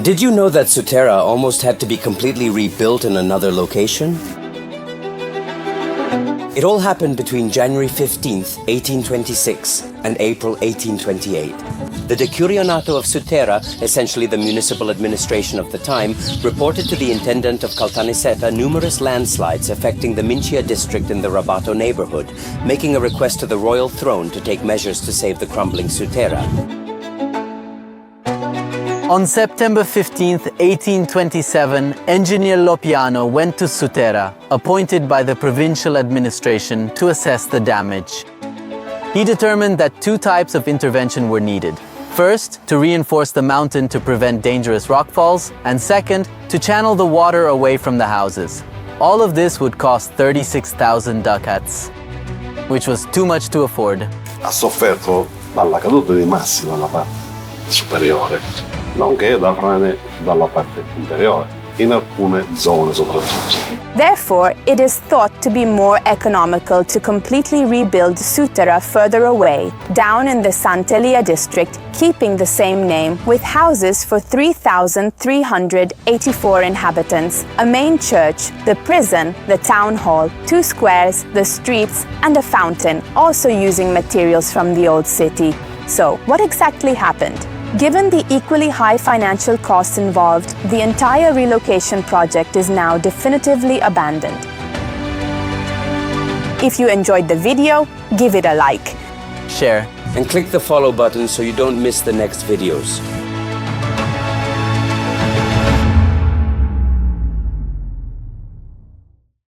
Did you know that Sutera almost had to be completely rebuilt in another location? It all happened between January 15th, 1826 and April 1828. The Decurionato of Sutera, essentially the municipal administration of the time, reported to the intendant of 𝗥𝗘𝗖𝗢𝗡 numerous landslides affecting the Minchia district in the Rabato neighborhood, making a request to the royal throne to take measures to save the crumbling Sutera. On September 15, 1827, engineer Lopiano went to Sutera, appointed by the provincial administration to assess the damage. He determined that two types of intervention were needed. First, to reinforce the mountain to prevent dangerous rockfalls, and second, to channel the water away from the houses. All of this would cost 36,000 ducats, which was too much to afford. Ha sofferto dalla caduta dei massi dalla parte superiore, nonché da frane dalla parte inferiore, in alcune zone soprattutto. Therefore, it is thought to be more economical to completely rebuild Sutera further away, down in the 𝗏𝗡𝗒𝗢 district, keeping the same name, with houses for 3,384 inhabitants, a main church, the prison, the town hall, 2 squares, the streets, and a fountain, also using materials from the old city. So, what exactly happened? Given the equally high financial costs involved, the entire relocation project is now definitively abandoned. If you enjoyed the video, give it a like. Share. And click the follow button so you don't miss the next videos.